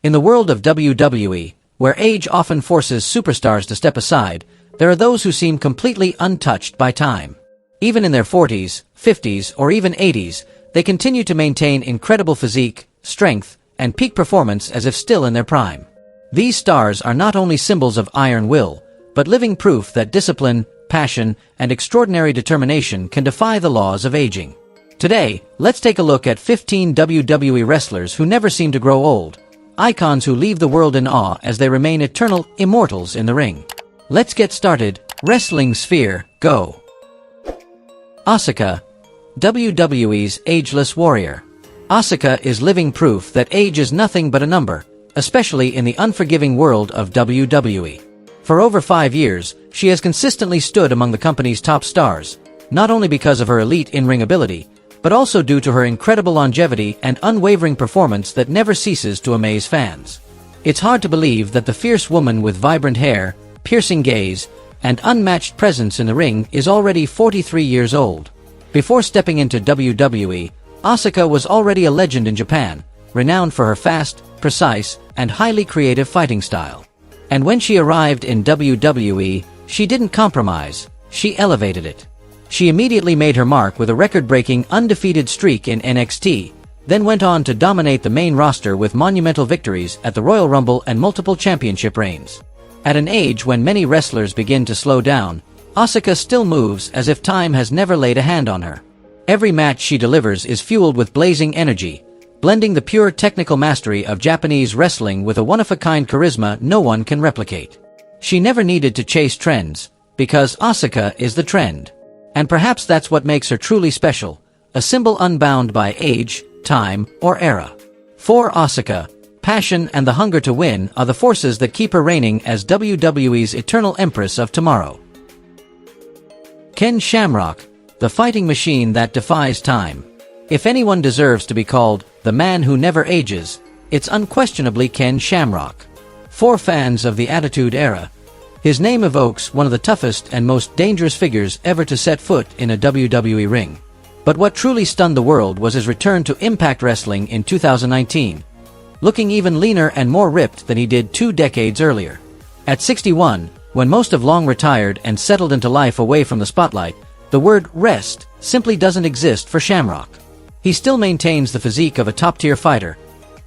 In the world of WWE, where age often forces superstars to step aside, there are those who seem completely untouched by time. Even in their 40s, 50s, or even 80s, they continue to maintain incredible physique, strength, and peak performance as if still in their prime. These stars are not only symbols of iron will, but living proof that discipline, passion, and extraordinary determination can defy the laws of aging. Today, let's take a look at 15 WWE wrestlers who never seem to grow old, icons who leave the world in awe as they remain eternal immortals in the ring. Let's get started. Wrestling Sphere, go! Asuka, WWE's ageless warrior. Asuka is living proof that age is nothing but a number, especially in the unforgiving world of WWE. For over 5 years, she has consistently stood among the company's top stars, not only because of her elite in-ring ability, but also due to her incredible longevity and unwavering performance that never ceases to amaze fans. It's hard to believe that the fierce woman with vibrant hair, piercing gaze, and unmatched presence in the ring is already 43 years old. Before stepping into WWE, Asuka was already a legend in Japan, renowned for her fast, precise, and highly creative fighting style. And when she arrived in WWE, she didn't compromise, she elevated it. She immediately made her mark with a record-breaking undefeated streak in NXT, then went on to dominate the main roster with monumental victories at the Royal Rumble and multiple championship reigns. At an age when many wrestlers begin to slow down, Asuka still moves as if time has never laid a hand on her. Every match she delivers is fueled with blazing energy, blending the pure technical mastery of Japanese wrestling with a one-of-a-kind charisma no one can replicate. She never needed to chase trends, because Asuka is the trend. And perhaps that's what makes her truly special, a symbol unbound by age, time, or era. For Asuka, passion and the hunger to win are the forces that keep her reigning as WWE's eternal empress of tomorrow. Ken Shamrock, the fighting machine that defies time. If anyone deserves to be called the man who never ages, it's unquestionably Ken Shamrock. For fans of the Attitude Era, his name evokes one of the toughest and most dangerous figures ever to set foot in a WWE ring. But what truly stunned the world was his return to Impact Wrestling in 2019, looking even leaner and more ripped than he did 2 decades earlier. At 61, when most have long retired and settled into life away from the spotlight, the word rest simply doesn't exist for Shamrock. He still maintains the physique of a top-tier fighter,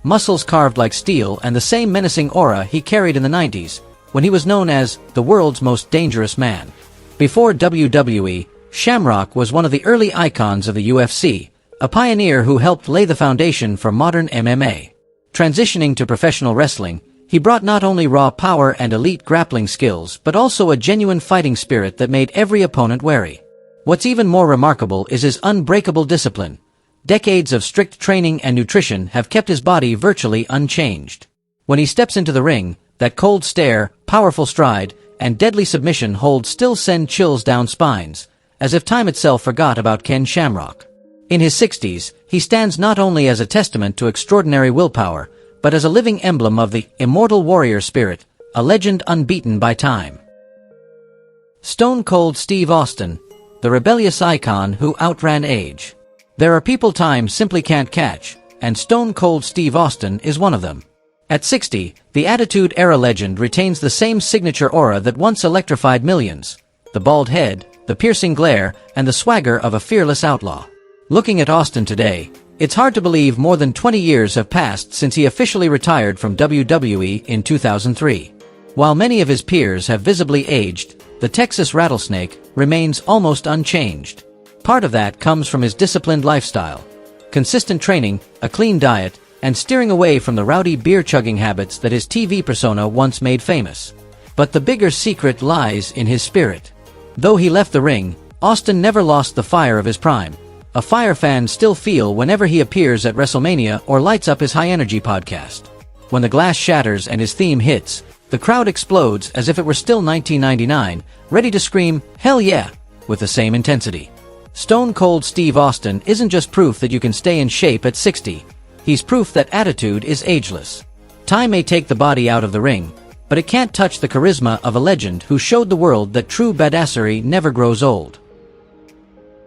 muscles carved like steel and the same menacing aura he carried in the 90s, when he was known as the world's most dangerous man. Before WWE, Shamrock was one of the early icons of the UFC, a pioneer who helped lay the foundation for modern MMA. Transitioning to professional wrestling, he brought not only raw power and elite grappling skills but also a genuine fighting spirit that made every opponent wary. What's even more remarkable is his unbreakable discipline. Decades of strict training and nutrition have kept his body virtually unchanged. When he steps into the ring, that cold stare, powerful stride, and deadly submission hold still send chills down spines, as if time itself forgot about Ken Shamrock. In his 60s, he stands not only as a testament to extraordinary willpower, but as a living emblem of the immortal warrior spirit, a legend unbeaten by time. Stone Cold Steve Austin, the rebellious icon who outran age. There are people time simply can't catch, and Stone Cold Steve Austin is one of them. At 60, the Attitude Era legend retains the same signature aura that once electrified millions: the bald head, the piercing glare, and the swagger of a fearless outlaw. Looking at Austin today, it's hard to believe more than 20 years have passed since he officially retired from WWE in 2003. While many of his peers have visibly aged, the Texas Rattlesnake remains almost unchanged. Part of that comes from his disciplined lifestyle, consistent training, a clean diet, and steering away from the rowdy beer-chugging habits that his TV persona once made famous. But the bigger secret lies in his spirit. Though he left the ring, Austin never lost the fire of his prime, a fire fans still feel whenever he appears at WrestleMania or lights up his high-energy podcast. When the glass shatters and his theme hits, the crowd explodes as if it were still 1999, ready to scream, "Hell yeah!" with the same intensity. Stone Cold Steve Austin isn't just proof that you can stay in shape at 60. He's proof that attitude is ageless. Time may take the body out of the ring, but it can't touch the charisma of a legend who showed the world that true badassery never grows old.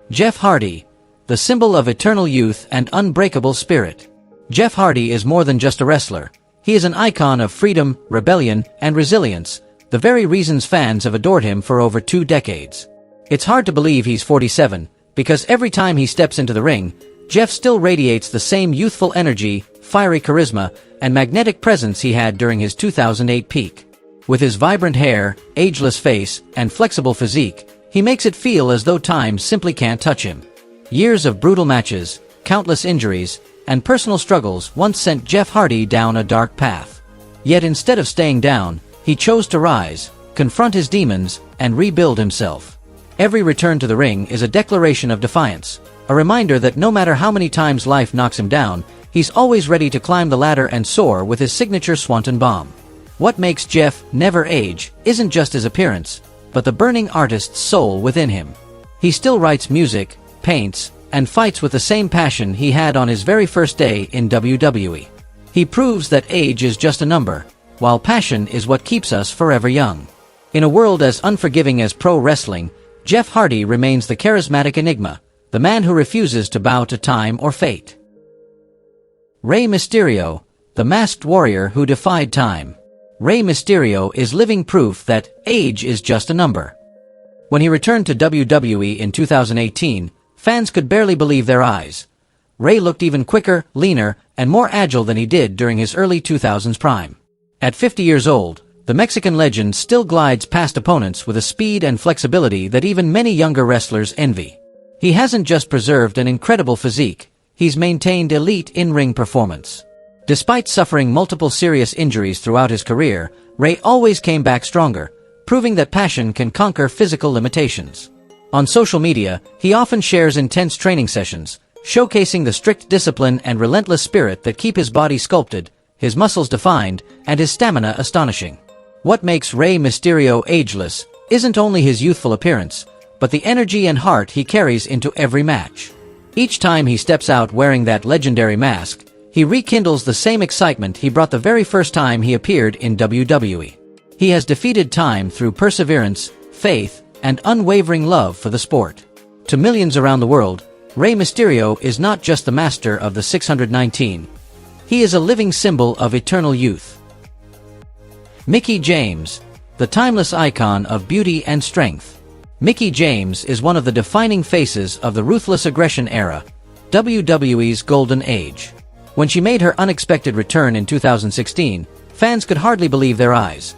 Jeff Hardy, the symbol of eternal youth and unbreakable spirit. Jeff Hardy is more than just a wrestler. He is an icon of freedom, rebellion, and resilience, the very reasons fans have adored him for over 2 decades. It's hard to believe he's 47, because every time he steps into the ring, Jeff still radiates the same youthful energy, fiery charisma, and magnetic presence he had during his 2008 peak. With his vibrant hair, ageless face, and flexible physique, he makes it feel as though time simply can't touch him. Years of brutal matches, countless injuries, and personal struggles once sent Jeff Hardy down a dark path. Yet instead of staying down, he chose to rise, confront his demons, and rebuild himself. Every return to the ring is a declaration of defiance, a reminder that no matter how many times life knocks him down, he's always ready to climb the ladder and soar with his signature Swanton Bomb. What makes Jeff never age isn't just his appearance, but the burning artist's soul within him. He still writes music, paints, and fights with the same passion he had on his very first day in WWE. He proves that age is just a number, while passion is what keeps us forever young. In a world as unforgiving as pro wrestling, Jeff Hardy remains the charismatic enigma, the man who refuses to bow to time or fate. Rey Mysterio, the masked warrior who defied time. Rey Mysterio is living proof that age is just a number. When he returned to WWE in 2018, fans could barely believe their eyes. Rey looked even quicker, leaner, and more agile than he did during his early 2000s prime. At 50 years old, the Mexican legend still glides past opponents with a speed and flexibility that even many younger wrestlers envy. He hasn't just preserved an incredible physique, he's maintained elite in-ring performance. Despite suffering multiple serious injuries throughout his career, Rey always came back stronger, proving that passion can conquer physical limitations. On social media, he often shares intense training sessions, showcasing the strict discipline and relentless spirit that keep his body sculpted, his muscles defined, and his stamina astonishing. What makes Rey Mysterio ageless isn't only his youthful appearance, but the energy and heart he carries into every match. Each time he steps out wearing that legendary mask, he rekindles the same excitement he brought the very first time he appeared in WWE. He has defeated time through perseverance, faith, and unwavering love for the sport. To millions around the world, Rey Mysterio is not just the master of the 619. He is a living symbol of eternal youth. Mickie James, the timeless icon of beauty and strength. Mickie James is one of the defining faces of the ruthless aggression era, WWE's golden age. When she made her unexpected return in 2016, fans could hardly believe their eyes.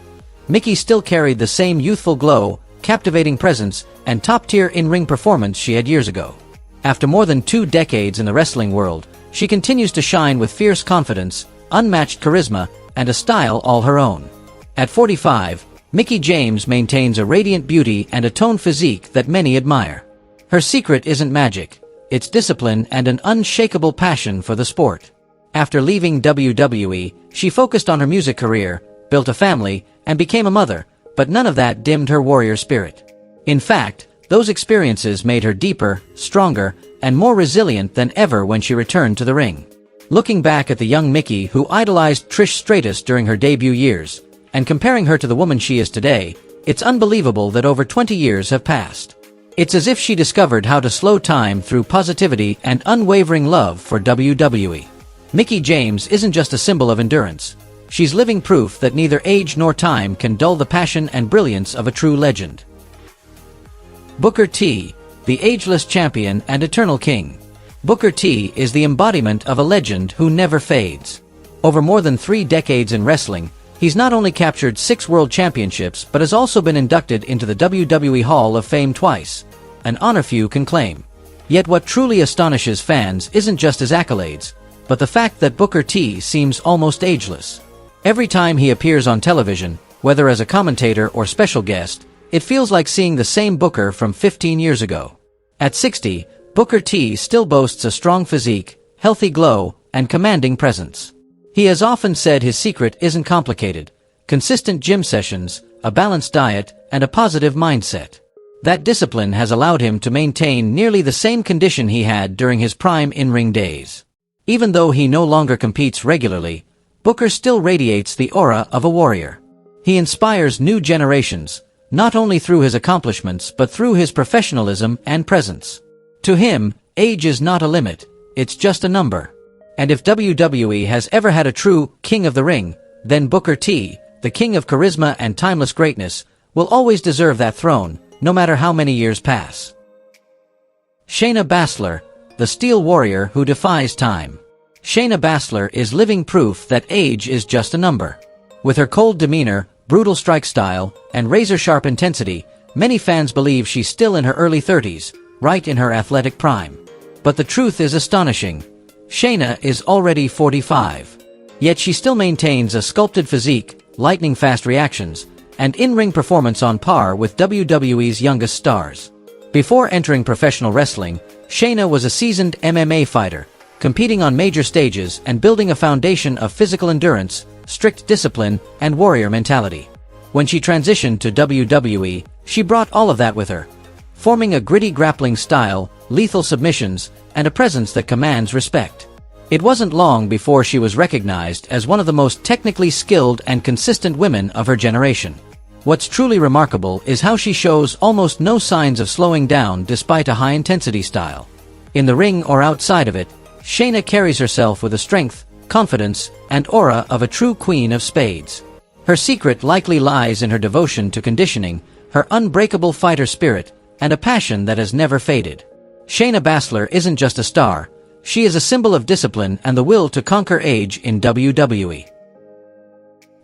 Mickie still carried the same youthful glow, captivating presence, and top-tier in-ring performance she had years ago. After more than 2 decades in the wrestling world, she continues to shine with fierce confidence, unmatched charisma, and a style all her own. At 45, Mickie James maintains a radiant beauty and a toned physique that many admire. Her secret isn't magic, it's discipline and an unshakable passion for the sport. After leaving WWE, she focused on her music career, built a family, and became a mother, but none of that dimmed her warrior spirit. In fact, those experiences made her deeper, stronger, and more resilient than ever when she returned to the ring. Looking back at the young Mickie who idolized Trish Stratus during her debut years, and comparing her to the woman she is today, it's unbelievable that over 20 years have passed. It's as if she discovered how to slow time through positivity and unwavering love for WWE. Mickie James isn't just a symbol of endurance. She's living proof that neither age nor time can dull the passion and brilliance of a true legend. Booker T, the ageless champion and eternal king. Booker T is the embodiment of a legend who never fades. Over more than 3 decades in wrestling, he's not only captured 6 world championships but has also been inducted into the WWE Hall of Fame twice, an honor few can claim. Yet what truly astonishes fans isn't just his accolades, but the fact that Booker T seems almost ageless. Every time he appears on television, whether as a commentator or special guest, it feels like seeing the same Booker from 15 years ago. At 60, Booker T still boasts a strong physique, healthy glow, and commanding presence. He has often said his secret isn't complicated: consistent gym sessions, a balanced diet, and a positive mindset. That discipline has allowed him to maintain nearly the same condition he had during his prime in-ring days. Even though he no longer competes regularly, Booker still radiates the aura of a warrior. He inspires new generations, not only through his accomplishments but through his professionalism and presence. To him, age is not a limit, it's just a number. And if WWE has ever had a true King of the Ring, then Booker T, the king of charisma and timeless greatness, will always deserve that throne, no matter how many years pass. Shayna Baszler, the Steel Warrior who defies time. Shayna Baszler is living proof that age is just a number. With her cold demeanor, brutal strike style, and razor-sharp intensity, many fans believe she's still in her early 30s, right in her athletic prime. But the truth is astonishing. Shayna is already 45. Yet she still maintains a sculpted physique, lightning-fast reactions, and in-ring performance on par with WWE's youngest stars. Before entering professional wrestling, Shayna was a seasoned MMA fighter, competing on major stages and building a foundation of physical endurance, strict discipline, and warrior mentality. When she transitioned to WWE, she brought all of that with her, forming a gritty grappling style, lethal submissions, and a presence that commands respect. It wasn't long before she was recognized as one of the most technically skilled and consistent women of her generation. What's truly remarkable is how she shows almost no signs of slowing down despite a high-intensity style. In the ring or outside of it, Shayna carries herself with the strength, confidence, and aura of a true queen of spades. Her secret likely lies in her devotion to conditioning, her unbreakable fighter spirit, and a passion that has never faded. Shayna Baszler isn't just a star, she is a symbol of discipline and the will to conquer age in WWE.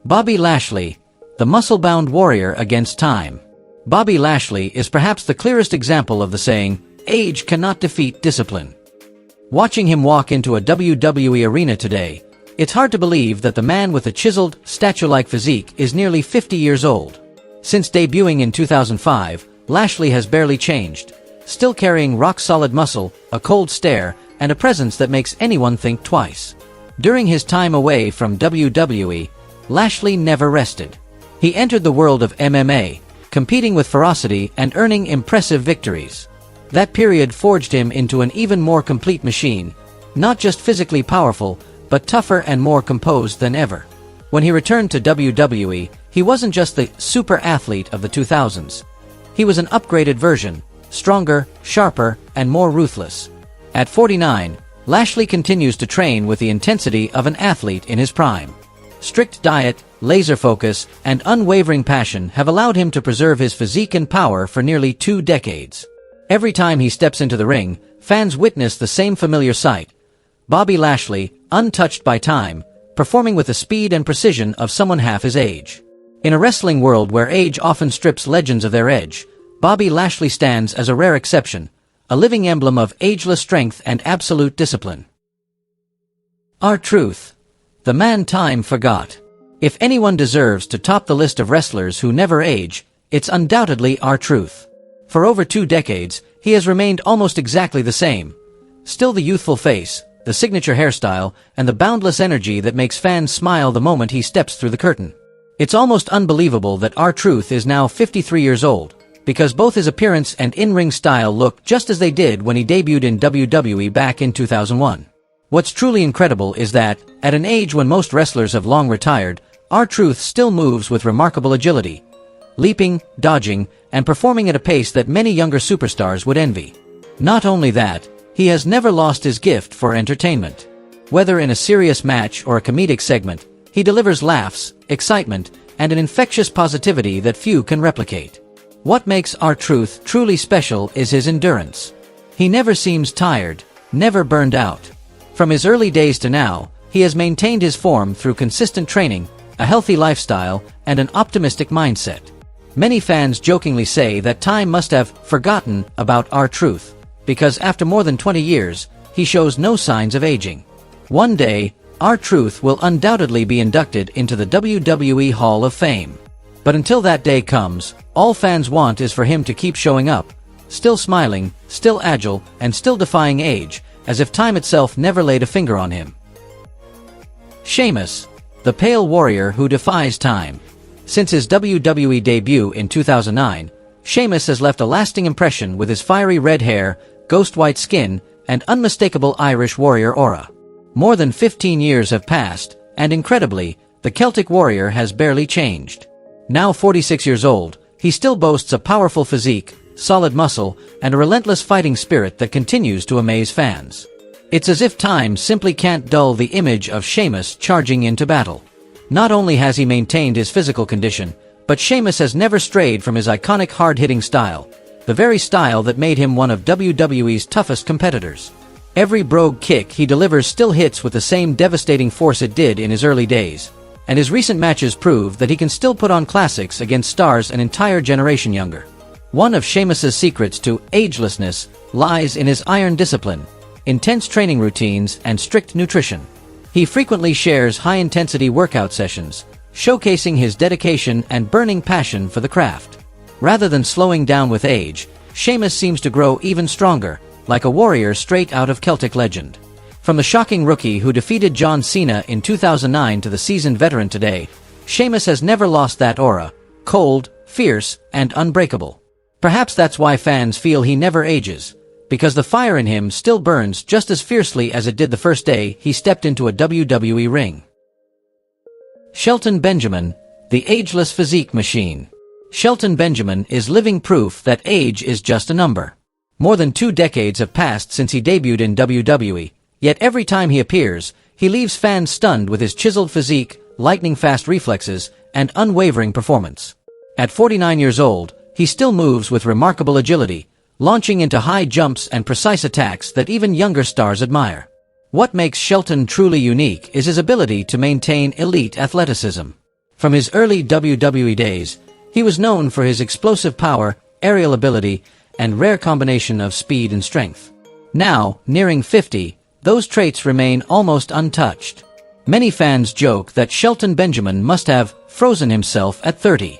Bobby Lashley, the muscle-bound warrior against time. Bobby Lashley is perhaps the clearest example of the saying, "Age cannot defeat discipline." Watching him walk into a WWE arena today, it's hard to believe that the man with a chiseled, statue-like physique is nearly 50 years old. Since debuting in 2005, Lashley has barely changed, still carrying rock-solid muscle, a cold stare, and a presence that makes anyone think twice. During his time away from WWE, Lashley never rested. He entered the world of MMA, competing with ferocity and earning impressive victories. That period forged him into an even more complete machine, not just physically powerful, but tougher and more composed than ever. When he returned to WWE, he wasn't just the super athlete of the 2000s. He was an upgraded version, stronger, sharper, and more ruthless. At 49, Lashley continues to train with the intensity of an athlete in his prime. Strict diet, laser focus, and unwavering passion have allowed him to preserve his physique and power for nearly 2 decades. Every time he steps into the ring, fans witness the same familiar sight. Bobby Lashley, untouched by time, performing with the speed and precision of someone half his age. In a wrestling world where age often strips legends of their edge, Bobby Lashley stands as a rare exception, a living emblem of ageless strength and absolute discipline. R-Truth, the man time forgot. If anyone deserves to top the list of wrestlers who never age, it's undoubtedly R-Truth. For over 2 decades, he has remained almost exactly the same. Still the youthful face, the signature hairstyle, and the boundless energy that makes fans smile the moment he steps through the curtain. It's almost unbelievable that R-Truth is now 53 years old, because both his appearance and in-ring style look just as they did when he debuted in WWE back in 2001. What's truly incredible is that, at an age when most wrestlers have long retired, R-Truth still moves with remarkable agility, leaping, dodging, and performing at a pace that many younger superstars would envy. Not only that, he has never lost his gift for entertainment. Whether in a serious match or a comedic segment, he delivers laughs, excitement, and an infectious positivity that few can replicate. What makes R-Truth truly special is his endurance. He never seems tired, never burned out. From his early days to now, he has maintained his form through consistent training, a healthy lifestyle, and an optimistic mindset. Many fans jokingly say that time must have forgotten about R-Truth, because after more than 20 years, he shows no signs of aging. One day, R-Truth will undoubtedly be inducted into the WWE Hall of Fame. But until that day comes, all fans want is for him to keep showing up, still smiling, still agile, and still defying age, as if time itself never laid a finger on him. Sheamus, the pale warrior who defies time. Since his WWE debut in 2009, Sheamus has left a lasting impression with his fiery red hair, ghost white skin, and unmistakable Irish warrior aura. More than 15 years have passed, and incredibly, the Celtic warrior has barely changed. Now 46 years old, he still boasts a powerful physique, solid muscle, and a relentless fighting spirit that continues to amaze fans. It's as if time simply can't dull the image of Sheamus charging into battle. Not only has he maintained his physical condition, but Sheamus has never strayed from his iconic hard-hitting style, the very style that made him one of WWE's toughest competitors. Every brogue kick he delivers still hits with the same devastating force it did in his early days, and his recent matches prove that he can still put on classics against stars an entire generation younger. One of Sheamus's secrets to agelessness lies in his iron discipline, intense training routines, and strict nutrition. He frequently shares high-intensity workout sessions, showcasing his dedication and burning passion for the craft. Rather than slowing down with age, Sheamus seems to grow even stronger, like a warrior straight out of Celtic legend. From the shocking rookie who defeated John Cena in 2009 to the seasoned veteran today, Sheamus has never lost that aura, cold, fierce, and unbreakable. Perhaps that's why fans feel he never ages, because the fire in him still burns just as fiercely as it did the first day he stepped into a WWE ring. Shelton Benjamin, the ageless physique machine. Shelton Benjamin is living proof that age is just a number. More than 2 decades have passed since he debuted in WWE, yet every time he appears, he leaves fans stunned with his chiseled physique, lightning-fast reflexes, and unwavering performance. At 49 years old, he still moves with remarkable agility, launching into high jumps and precise attacks that even younger stars admire. What makes Shelton truly unique is his ability to maintain elite athleticism. From his early WWE days, he was known for his explosive power, aerial ability, and rare combination of speed and strength. Now, nearing 50, those traits remain almost untouched. Many fans joke that Shelton Benjamin must have frozen himself at 30.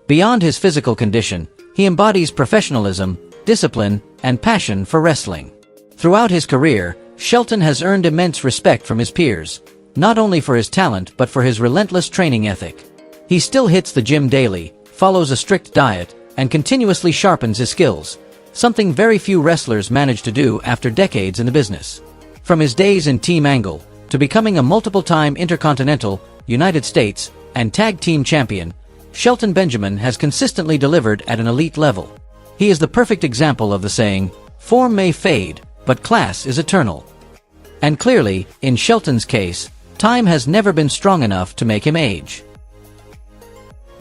Beyond his physical condition, he embodies professionalism, discipline, and passion for wrestling. Throughout his career, Shelton has earned immense respect from his peers, not only for his talent but for his relentless training ethic. He still hits the gym daily, follows a strict diet, and continuously sharpens his skills, something very few wrestlers manage to do after decades in the business. From his days in Team Angle, to becoming a multiple-time Intercontinental, United States, and Tag Team Champion, Shelton Benjamin has consistently delivered at an elite level. He is the perfect example of the saying, "Form may fade, but class is eternal." And clearly, in Shelton's case, time has never been strong enough to make him age.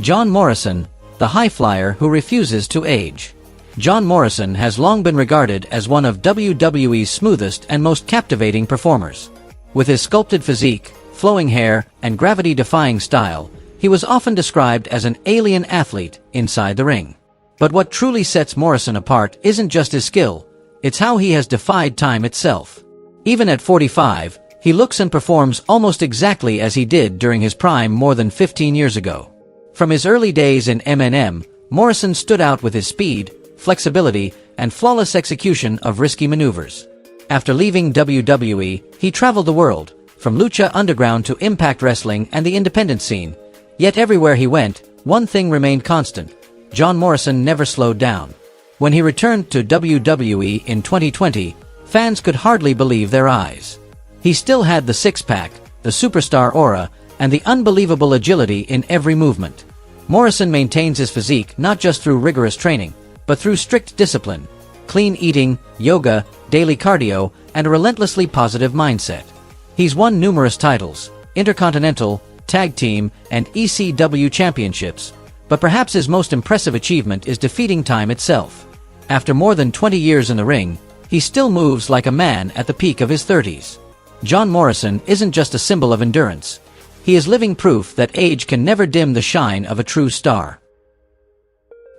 John Morrison, the high flyer who refuses to age. John Morrison has long been regarded as one of WWE's smoothest and most captivating performers. With his sculpted physique, flowing hair, and gravity-defying style, he was often described as an alien athlete inside the ring. But what truly sets Morrison apart isn't just his skill, it's how he has defied time itself. Even at 45, he looks and performs almost exactly as he did during his prime more than 15 years ago. From his early days in M&M, Morrison stood out with his speed, flexibility, and flawless execution of risky maneuvers. After leaving WWE, he traveled the world, from Lucha Underground to Impact Wrestling and the independent scene. Yet everywhere he went, one thing remained constant: John Morrison never slowed down. When he returned to WWE in 2020, fans could hardly believe their eyes. He still had the six-pack, the superstar aura, and the unbelievable agility in every movement. Morrison maintains his physique not just through rigorous training, but through strict discipline, clean eating, yoga, daily cardio, and a relentlessly positive mindset. He's won numerous titles, Intercontinental, Tag Team, and ECW championships, but perhaps his most impressive achievement is defeating time itself. After more than 20 years in the ring, he still moves like a man at the peak of his 30s. John Morrison isn't just a symbol of endurance. He is living proof that age can never dim the shine of a true star.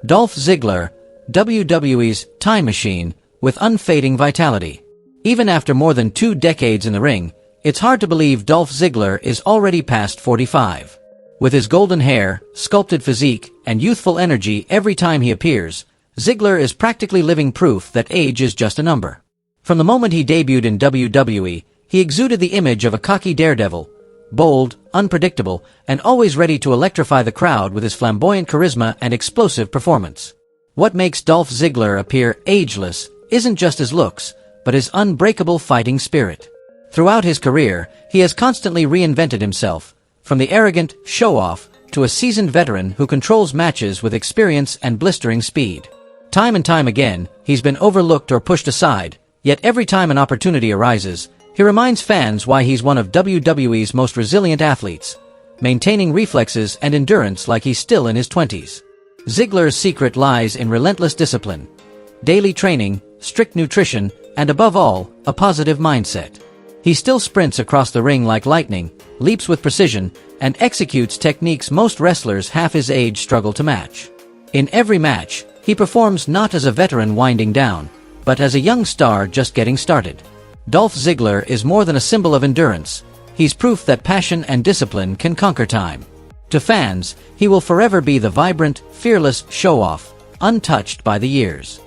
Dolph Ziggler, WWE's time machine, with unfading vitality. Even after more than 2 decades in the ring, it's hard to believe Dolph Ziggler is already past 45. With his golden hair, sculpted physique, and youthful energy every time he appears, Ziggler is practically living proof that age is just a number. From the moment he debuted in WWE, he exuded the image of a cocky daredevil, bold, unpredictable, and always ready to electrify the crowd with his flamboyant charisma and explosive performance. What makes Dolph Ziggler appear ageless isn't just his looks, but his unbreakable fighting spirit. Throughout his career, he has constantly reinvented himself, from the arrogant show-off to a seasoned veteran who controls matches with experience and blistering speed. Time and time again, he's been overlooked or pushed aside, Yet every time an opportunity arises, he reminds fans why he's one of WWE's most resilient athletes, maintaining reflexes and endurance like he's still in his 20s. Ziggler's secret lies in relentless discipline, daily training, strict nutrition, and above all, a positive mindset. He still sprints across the ring like lightning, leaps with precision, and executes techniques most wrestlers half his age struggle to match. In every match, he performs not as a veteran winding down, but as a young star just getting started. Dolph Ziggler is more than a symbol of endurance. He's proof that passion and discipline can conquer time. To fans, he will forever be the vibrant, fearless show-off, untouched by the years.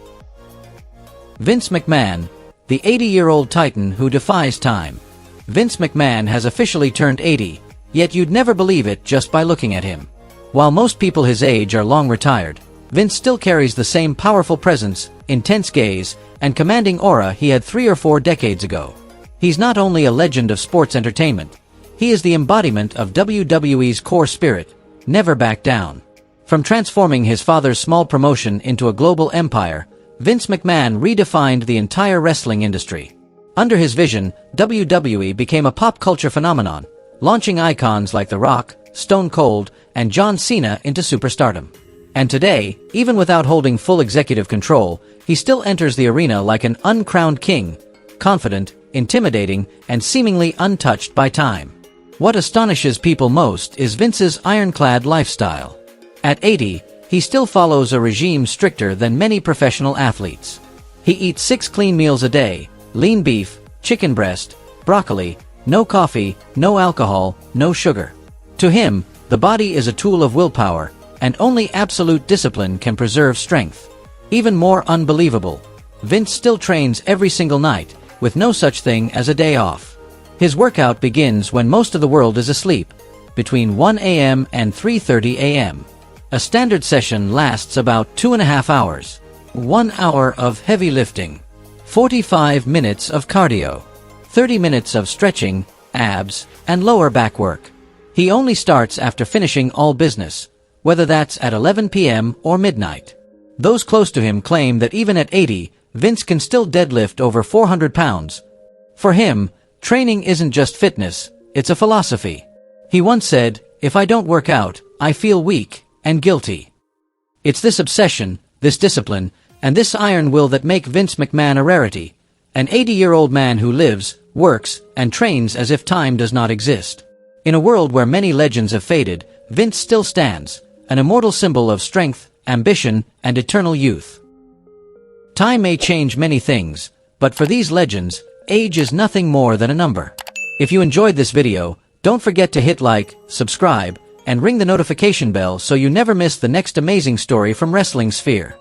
Vince McMahon, the 80-year-old titan who defies time. Vince McMahon has officially turned 80, yet you'd never believe it just by looking at him. While most people his age are long retired, Vince still carries the same powerful presence, intense gaze, and commanding aura he had 3 or 4 decades ago. He's not only a legend of sports entertainment, he is the embodiment of WWE's core spirit, never back down. From transforming his father's small promotion into a global empire, Vince McMahon redefined the entire wrestling industry. Under his vision, WWE became a pop culture phenomenon, launching icons like The Rock, Stone Cold, and John Cena into superstardom. And today, even without holding full executive control, he still enters the arena like an uncrowned king, confident, intimidating, and seemingly untouched by time. What astonishes people most is Vince's ironclad lifestyle. At 80, he still follows a regime stricter than many professional athletes. He eats 6 clean meals a day, lean beef, chicken breast, broccoli, no coffee, no alcohol, no sugar. To him, the body is a tool of willpower, and only absolute discipline can preserve strength. Even more unbelievable, Vince still trains every single night, with no such thing as a day off. His workout begins when most of the world is asleep, between 1 a.m. and 3:30 a.m. A standard session lasts about 2.5 hours. 1 hour of heavy lifting, 45 minutes of cardio, 30 minutes of stretching, abs, and lower back work. He only starts after finishing all business, whether that's at 11 p.m. or midnight. Those close to him claim that even at 80, Vince can still deadlift over 400 pounds. For him, training isn't just fitness, it's a philosophy. He once said, "If I don't work out, I feel weak and guilty." It's this obsession, this discipline, and this iron will that make Vince McMahon a rarity, an 80-year-old man who lives, works, and trains as if time does not exist. In a world where many legends have faded, Vince still stands, an immortal symbol of strength, ambition, and eternal youth. Time may change many things, but for these legends, age is nothing more than a number. If you enjoyed this video, don't forget to hit like, subscribe, and ring the notification bell so you never miss the next amazing story from Wrestling Sphere.